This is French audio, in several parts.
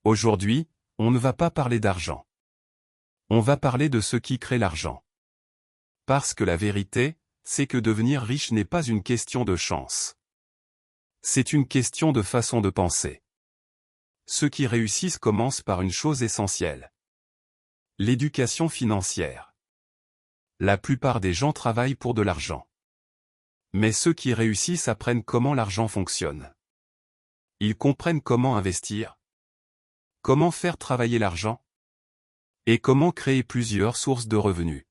Aujourd'hui, on ne va pas parler d'argent. On va parler de ce qui crée l'argent. Parce que la vérité, c'est que devenir riche n'est pas une question de chance. C'est une question de façon de penser. Ceux qui réussissent commencent par une chose essentielle. L'éducation financière. La plupart des gens travaillent pour de l'argent. Mais ceux qui réussissent apprennent comment l'argent fonctionne. Ils comprennent comment investir, comment faire travailler l'argent, et comment créer plusieurs sources de revenus.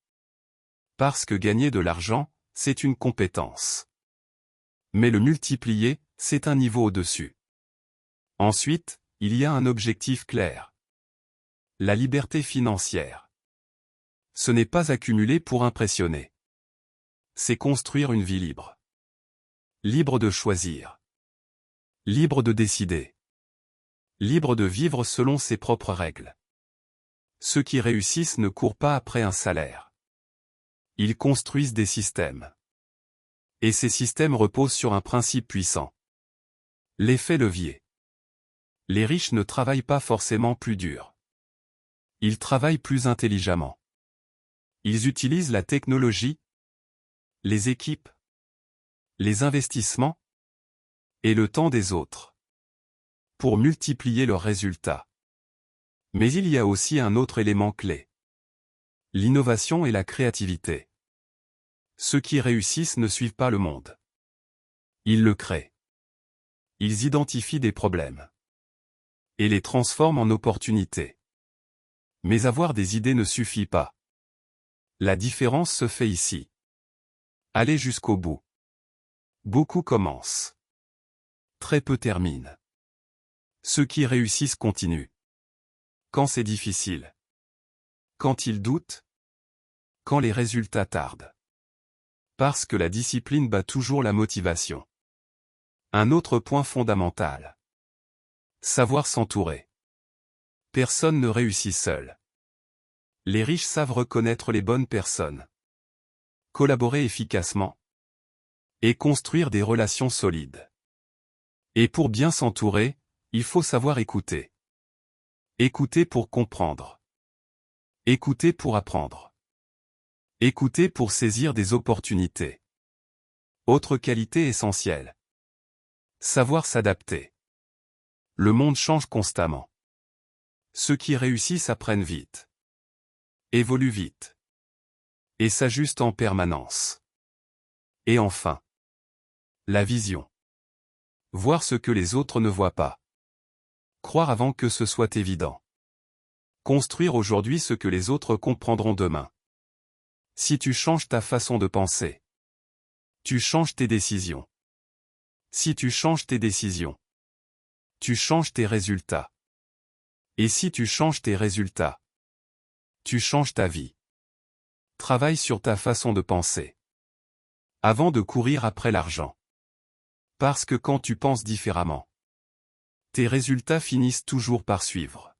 Parce que gagner de l'argent, c'est une compétence. Mais le multiplier, c'est un niveau au-dessus. Ensuite, il y a un objectif clair. La liberté financière. Ce n'est pas accumuler pour impressionner. C'est construire une vie libre. Libre de choisir. Libre de décider. Libre de vivre selon ses propres règles. Ceux qui réussissent ne courent pas après un salaire. Ils construisent des systèmes. Et ces systèmes reposent sur un principe puissant. L'effet levier. Les riches ne travaillent pas forcément plus dur. Ils travaillent plus intelligemment. Ils utilisent la technologie, les équipes, les investissements et le temps des autres pour multiplier leurs résultats. Mais il y a aussi un autre élément clé. L'innovation et la créativité. Ceux qui réussissent ne suivent pas le monde. Ils le créent. Ils identifient des problèmes et les transforment en opportunités. Mais avoir des idées ne suffit pas. La différence se fait ici. Aller jusqu'au bout. Beaucoup commencent. Très peu terminent. Ceux qui réussissent continuent. Quand c'est difficile. Quand ils doutent. Quand les résultats tardent. Parce que la discipline bat toujours la motivation. Un autre point fondamental. Savoir s'entourer. Personne ne réussit seul. Les riches savent reconnaître les bonnes personnes. Collaborer efficacement. Et construire des relations solides. Et pour bien s'entourer, il faut savoir écouter. Écouter pour comprendre. Écouter pour apprendre. Écouter pour saisir des opportunités. Autre qualité essentielle. Savoir s'adapter. Le monde change constamment. Ceux qui réussissent apprennent vite. Évoluent vite. Et s'ajustent en permanence. Et enfin. La vision. Voir ce que les autres ne voient pas. Croire avant que ce soit évident. Construire aujourd'hui ce que les autres comprendront demain. Si tu changes ta façon de penser, tu changes tes décisions. Si tu changes tes décisions, tu changes tes résultats. Et si tu changes tes résultats, tu changes ta vie. Travaille sur ta façon de penser. Avant de courir après l'argent. Parce que quand tu penses différemment, tes résultats finissent toujours par suivre.